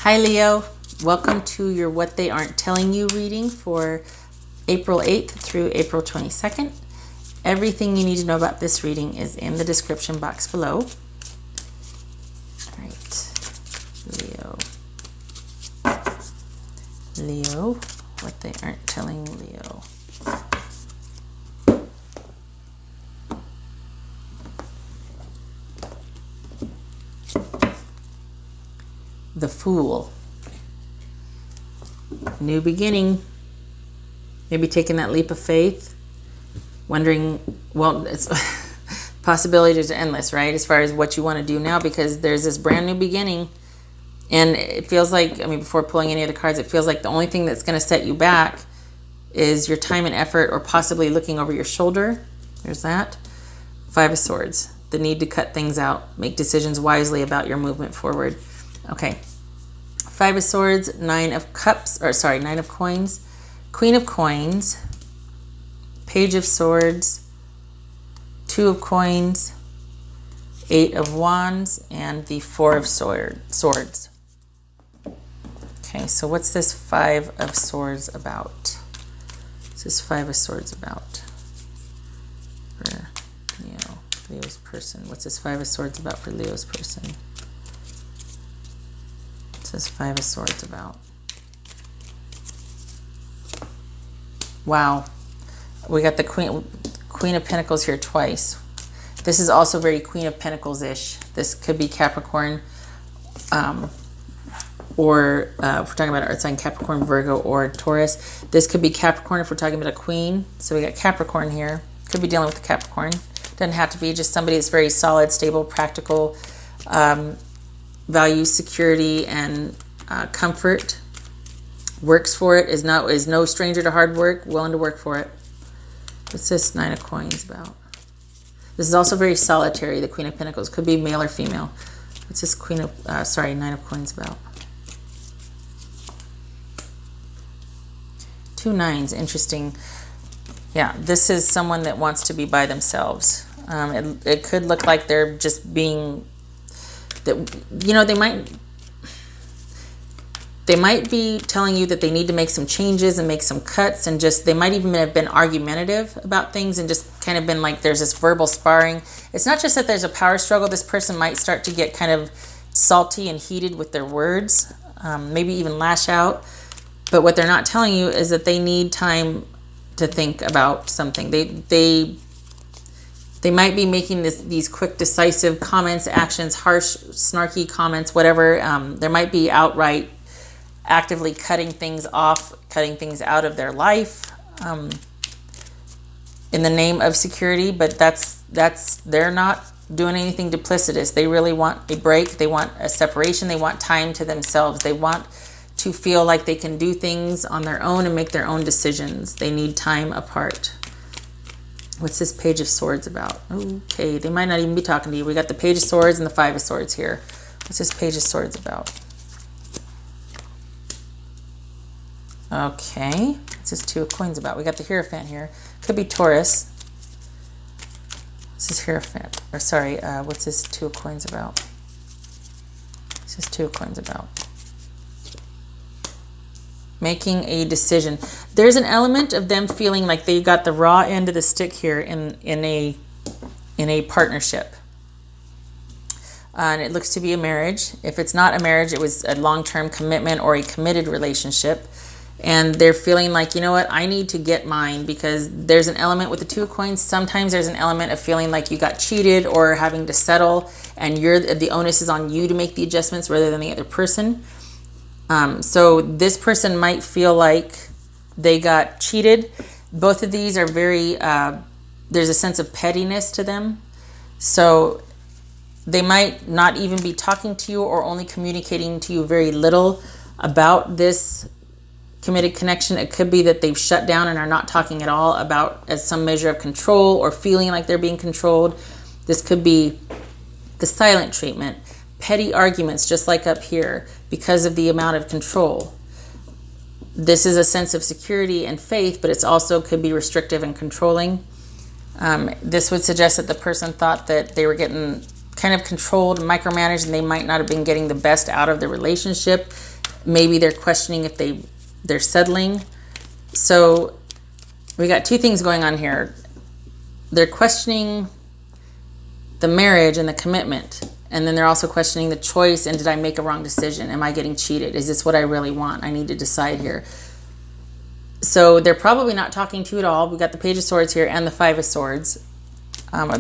Hi Leo, welcome to your What They Aren't Telling You reading for April 8th through April 22nd. Everything you need to know about this reading is in the description box below. All right, Leo, what they aren't telling Leo. The Fool. New beginning. Maybe taking that leap of faith. Wondering, well, it's possibilities are endless, right? As far as what you want to do now, because there's this brand new beginning. And it feels like, I mean, before pulling any of the cards, it feels like the only thing that's going to set you back is your time and effort, or possibly looking over your shoulder. There's that. Five of Swords. The need to cut things out. Make decisions wisely about your movement forward. Okay. Five of Swords, Nine of Cups, or sorry, Nine of Coins, Queen of Coins, Page of Swords, Two of Coins, Eight of Wands, and the Four of Swords. Okay, so what's this Five of Swords about? What's this Five of Swords about for Leo's person? What's this Five of Swords about for Leo's person? This Five of Swords about. Wow, we got the Queen of Pentacles here twice. This is also very Queen of Pentacles-ish. This could be Capricorn, or if we're talking about Earth sign, Capricorn, Virgo, or Taurus. This could be Capricorn if we're talking about a Queen. So we got Capricorn here. Could be dealing with the Capricorn. Doesn't have to be, just somebody that's very solid, stable, practical, values security and comfort, works for it, is no stranger to hard work, willing to work for it. What's this Nine of Coins about? This is also very solitary, the Queen of Pentacles. Could be male or female. What's this Nine of Coins about? Two nines, interesting. Yeah, this is someone that wants to be by themselves. It could look like they're just being that, you know, they might be telling you that they need to make some changes and make some cuts, and just they might even have been argumentative about things and just kind of been like there's this verbal sparring. It's not just that there's a power struggle. This person might start to get kind of salty and heated with their words, maybe even lash out. But what they're not telling you is that they need time to think about something. They might be making these quick, decisive comments, actions, harsh, snarky comments, whatever. There might be outright actively cutting things off, cutting things out of their life in the name of security. But they're not doing anything duplicitous. They really want a break. They want a separation. They want time to themselves. They want to feel like they can do things on their own and make their own decisions. They need time apart. What's this Page of Swords about? Okay, they might not even be talking to you. We got the Page of Swords and the Five of Swords here. What's this Page of Swords about? Okay, what's this Two of Coins about? We got the Hierophant here. Could be Taurus. What's this Hierophant? Or sorry, what's this Two of Coins about? What's this Two of Coins about? Making a decision. There's an element of them feeling like they got the raw end of the stick here in a partnership. And it looks to be a marriage. If it's not a marriage, it was a long-term commitment or a committed relationship. And they're feeling like, you know what, I need to get mine, because there's an element with the Two of Coins. Sometimes there's an element of feeling like you got cheated or having to settle, and the onus is on you to make the adjustments rather than the other person. So this person might feel like they got cheated. Both of these are very, there's a sense of pettiness to them. So they might not even be talking to you, or only communicating to you very little about this committed connection. It could be that they've shut down and are not talking at all about as some measure of control, or feeling like they're being controlled. This could be the silent treatment. Petty arguments, just like up here, because of the amount of control. This is a sense of security and faith, but it's also could be restrictive and controlling. This would suggest that the person thought that they were getting kind of controlled, micromanaged, and they might not have been getting the best out of the relationship. Maybe they're questioning if they're settling. So we got two things going on here. They're questioning the marriage and the commitment. And then they're also questioning the choice, and did I make a wrong decision? Am I getting cheated? Is this what I really want? I need to decide here. So they're probably not talking to you at all. We got the Page of Swords here and the Five of Swords.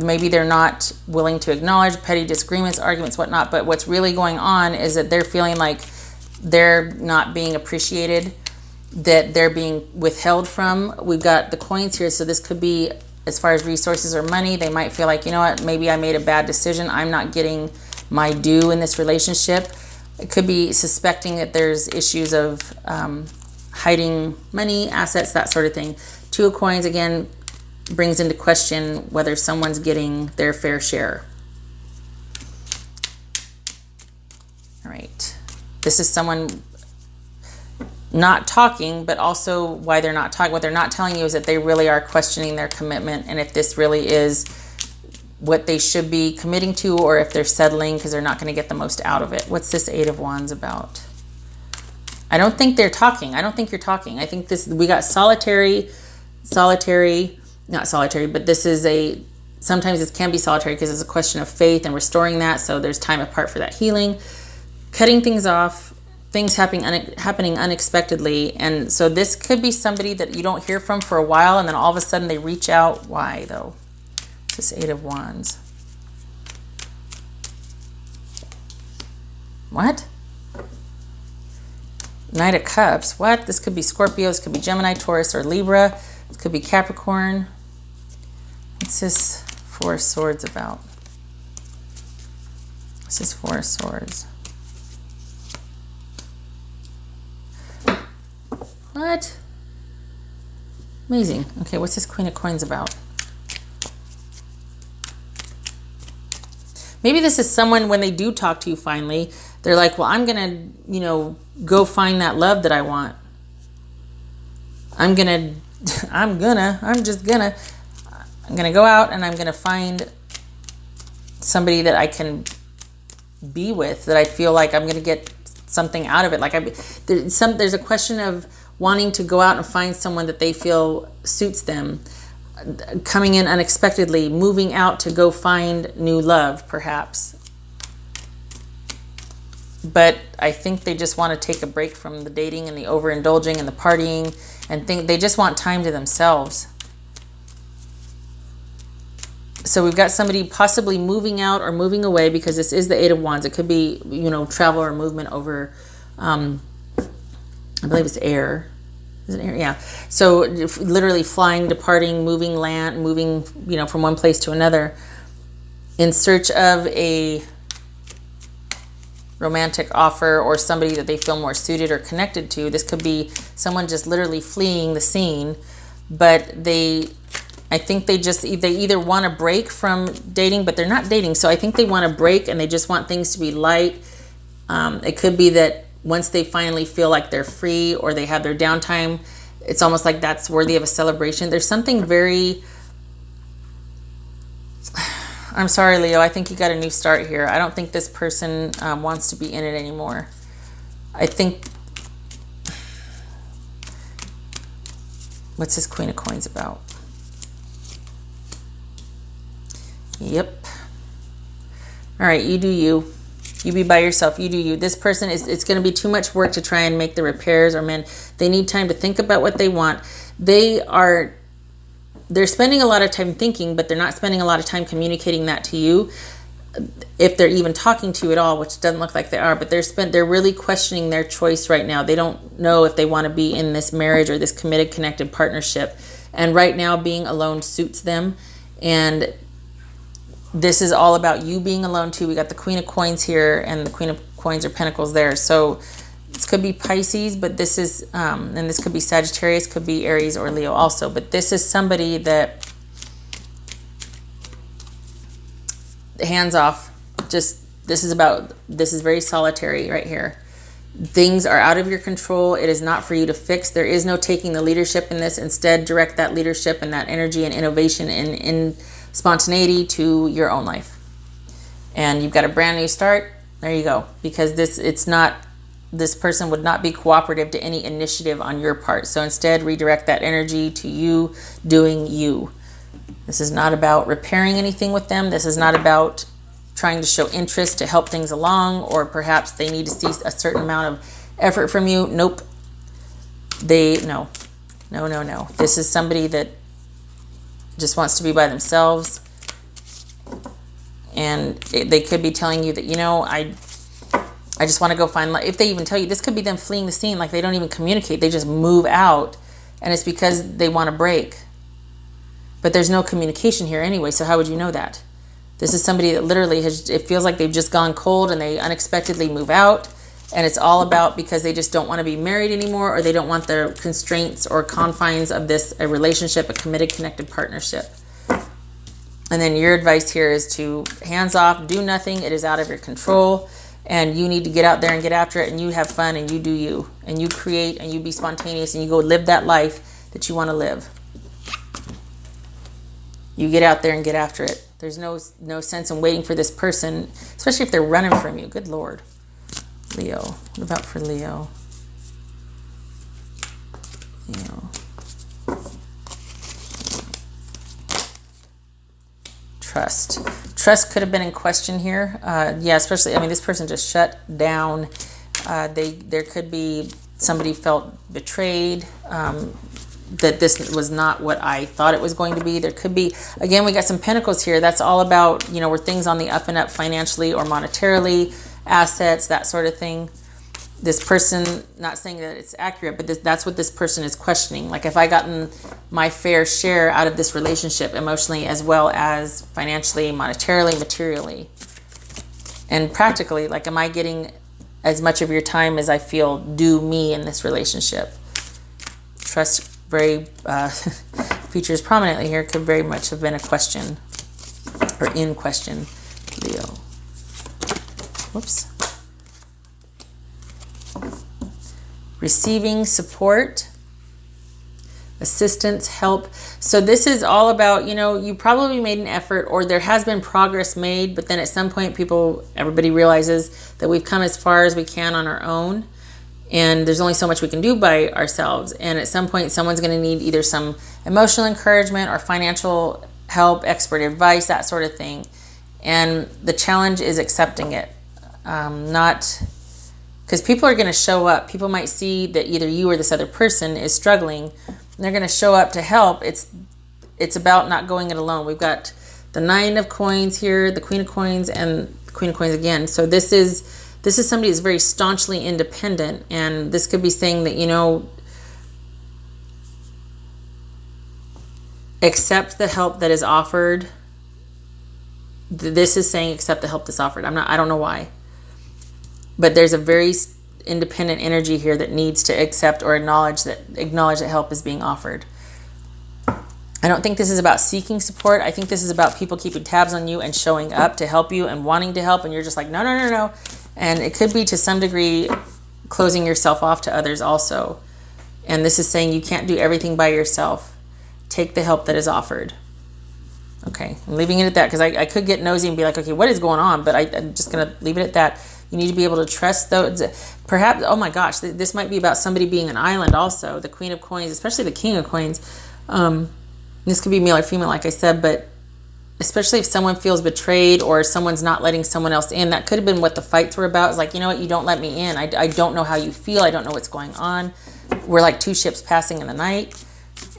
Maybe they're not willing to acknowledge petty disagreements, arguments, whatnot. But what's really going on is that they're feeling like they're not being appreciated, that they're being withheld from. We've got the coins here. So this could be, as far as resources or money, they might feel like, you know what, maybe I made a bad decision. I'm not getting my due in this relationship. It could be suspecting that there's issues of hiding money, assets, that sort of thing. Two of Coins, again, brings into question whether someone's getting their fair share. All right. This is someone not talking, but also why they're not talking. What they're not telling you is that they really are questioning their commitment, and if this really is what they should be committing to, or if they're settling because they're not going to get the most out of it. What's this Eight of Wands about? I don't think they're talking. I don't think you're talking. I think this, we got solitary, not solitary, but this is sometimes it can be solitary because it's a question of faith and restoring that. So there's time apart for that healing, cutting things off, things happening unexpectedly. And so this could be somebody that you don't hear from for a while, and then all of a sudden they reach out. Why though? This Eight of Wands. What? Knight of Cups. What? This could be Scorpio. This could be Gemini, Taurus, or Libra. This could be Capricorn. What's this Four of Swords about? This is Four of Swords. What? Amazing. Okay, what's this Queen of Coins about? Maybe this is someone, when they do talk to you finally, they're like, well, I'm going to, go find that love that I want. I'm going to go out and I'm going to find somebody that I can be with, that I feel like I'm going to get something out of it. Like there's a question of wanting to go out and find someone that they feel suits them, coming in unexpectedly, moving out to go find new love, perhaps. But I think they just want to take a break from the dating and the overindulging and the partying, and think they just want time to themselves. So we've got somebody possibly moving out or moving away, because this is the Eight of Wands. It could be, travel or movement over, I believe it's air. Is it air? Yeah. So literally flying, departing, moving land, moving, from one place to another in search of a romantic offer or somebody that they feel more suited or connected to. This could be someone just literally fleeing the scene, but I think they either want to break from dating, but they're not dating. So I think they want to break and they just want things to be light. It could be that once they finally feel like they're free or they have their downtime, it's almost like that's worthy of a celebration. There's something very, I'm sorry, Leo, I think you got a new start here. I don't think this person wants to be in it anymore. I think, what's this Queen of Coins about? Yep. All right, you do you. You be by yourself. You do you. This person it's going to be too much work to try and make the repairs, or they need time to think about what they want. They're spending a lot of time thinking, but they're not spending a lot of time communicating that to you, if they're even talking to you at all, which doesn't look like they are. But they're really questioning their choice right now. They don't know if they want to be in this marriage or this committed, connected partnership. And right now, being alone suits them. And this is all about you being alone too. We got the Queen of Coins here and the Queen of Coins or Pentacles there. So this could be Pisces, but this is, and this could be Sagittarius, could be Aries or Leo also. But this is somebody that, hands off, this is very solitary right here. Things are out of your control. It is not for you to fix. There is no taking the leadership in this. Instead, direct that leadership and that energy and innovation and spontaneity to your own life. And you've got a brand new start. There you go. Because it's not this person would not be cooperative to any initiative on your part. So instead, redirect that energy to you doing you. This is not about repairing anything with them. This is not about trying to show interest to help things along, or perhaps they need to see a certain amount of effort from you. Nope. No. This is somebody that just wants to be by themselves. And they could be telling you that, you know, I just want to go find life. If they even tell you, this could be them fleeing the scene, like they don't even communicate. They just move out, and it's because they want to break. But there's no communication here anyway, so how would you know that? This is somebody that literally it feels like they've just gone cold and they unexpectedly move out, and it's all about because they just don't want to be married anymore, or they don't want the constraints or confines of a relationship, a committed, connected partnership. And then your advice here is to hands off, do nothing. It is out of your control, and you need to get out there and get after it, and you have fun, and you do you, and you create, and you be spontaneous, and you go live that life that you want to live. You get out there and get after it. There's no sense in waiting for this person, especially if they're running from you. Good Lord. Leo. What about for Leo? Leo. Trust could have been in question here. Yeah, especially, I mean, this person just shut down. There could be somebody felt betrayed, that this was not what I thought it was going to be. There could be, again, we got some pentacles here. That's all about, you know, where things on the up and up financially or monetarily, assets, that sort of thing. This person, not saying that it's accurate, but that's what this person is questioning. Like, have I gotten my fair share out of this relationship emotionally as well as financially, monetarily, materially? And practically, like, am I getting as much of your time as I feel due me in this relationship? Trust very features prominently here, could very much have been a question or in question, Leo. Whoops. Receiving support, assistance, help. So this is all about, you know, you probably made an effort, or there has been progress made, but then at some point everybody realizes that we've come as far as we can on our own, and there's only so much we can do by ourselves. And at some point, someone's going to need either some emotional encouragement or financial help, expert advice, that sort of thing. And the challenge is accepting it. Not because people are going to show up. People might see that either you or this other person is struggling, and they're going to show up to help. It's about not going it alone. We've got the 9 of coins here, the Queen of coins, and the Queen of coins again. So this is somebody that's very staunchly independent, and this could be saying that, you know, accept the help that is offered. This is saying accept the help that's offered. I don't know why. But there's a very independent energy here that needs to accept or acknowledge that help is being offered. I don't think this is about seeking support. I think this is about people keeping tabs on you and showing up to help you and wanting to help, and you're just like, no. And it could be to some degree closing yourself off to others also. And this is saying you can't do everything by yourself. Take the help that is offered. Okay, I'm leaving it at that because I could get nosy and be like, okay, what is going on? But I'm just going to leave it at that. You need to be able to trust those. Perhaps, oh my gosh, this might be about somebody being an island also. The Queen of coins, especially the King of coins. This could be male or female, like I said, but especially if someone feels betrayed or someone's not letting someone else in, that could have been what the fights were about. It's like, you know what, you don't let me in. I don't know how you feel. I don't know what's going on. We're like 2 ships passing in the night.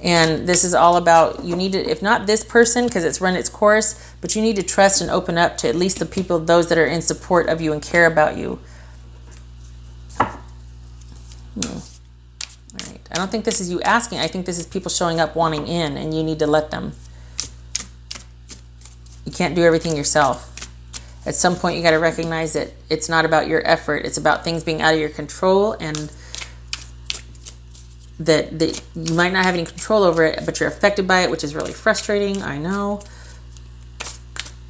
And this is all about, you need to, if not this person, because it's run its course, but you need to trust and open up to at least the people, those that are in support of you and care about you. All right. I don't think this is you asking. I think this is people showing up wanting in, and you need to let them. You can't do everything yourself. At some point, you got to recognize that it's not about your effort. It's about things being out of your control, and that you might not have any control over it, but you're affected by it, which is really frustrating. I know.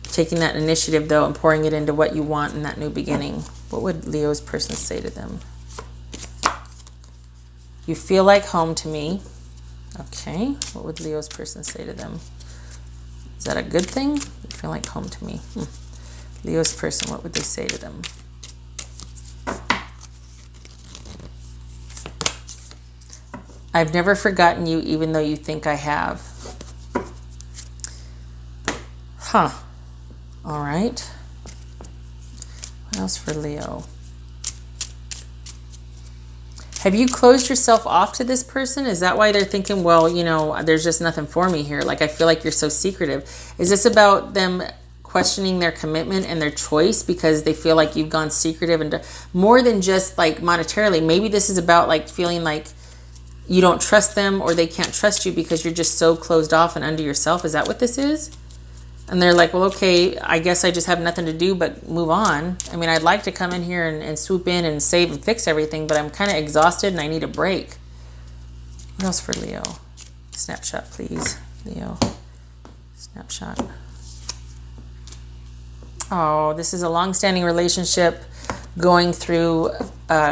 Taking that initiative, though, and pouring it into what you want in that new beginning. What would Leo's person say to them? You feel like home to me. Okay. What would Leo's person say to them? Is that a good thing? You feel like home to me. Leo's person, what would they say to them? I've never forgotten you, even though you think I have. Huh. All right. What else for Leo? Have you closed yourself off to this person? Is that why they're thinking, well, you know, there's just nothing for me here? Like, I feel like you're so secretive. Is this about them questioning their commitment and their choice because they feel like you've gone secretive and more than just like monetarily? Maybe this is about like feeling like you don't trust them or they can't trust you because you're just so closed off and under yourself. Is that what this is? And they're like, well, okay, I guess I just have nothing to do but move on. I mean, I'd like to come in here and swoop in and save and fix everything, but I'm kind of exhausted and I need a break. What else for Leo? Snapshot, please. Leo. Snapshot. Oh, this is a long-standing relationship going through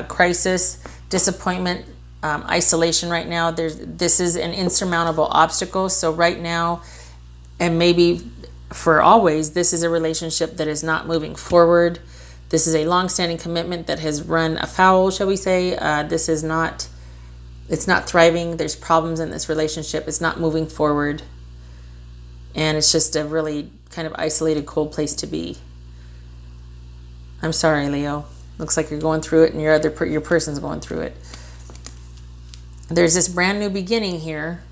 crisis, disappointment, isolation right now. This is an insurmountable obstacle. So right now, and maybe for always, this is a relationship that is not moving forward. This is a long-standing commitment that has run afoul, shall we say. This is not, it's not thriving. There's problems in this relationship. It's not moving forward. And it's just a really kind of isolated, cold place to be. I'm sorry, Leo. Looks like you're going through it and your person's going through it. There's this brand new beginning here.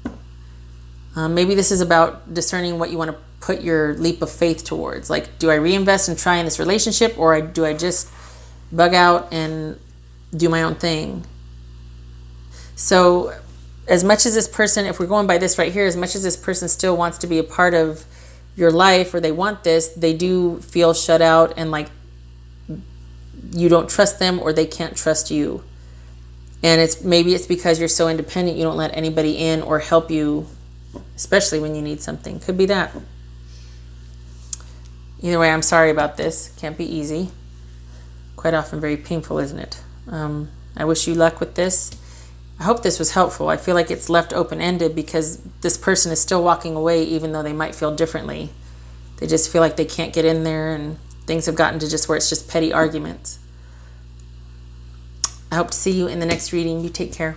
Maybe this is about discerning what you want to put your leap of faith towards. Like, do I reinvest and try in this relationship, or do I just bug out and do my own thing? So as much as this person, if we're going by this right here, as much as this person still wants to be a part of your life, or they want this, they do feel shut out and like you don't trust them or they can't trust you. And maybe it's because you're so independent you don't let anybody in or help you, especially when you need something. Could be that. Either way, I'm sorry about this. Can't be easy. Quite often very painful, isn't it? I wish you luck with this. I hope this was helpful. I feel like it's left open-ended because this person is still walking away even though they might feel differently. They just feel like they can't get in there and things have gotten to just where it's just petty arguments. I hope to see you in the next reading. You take care.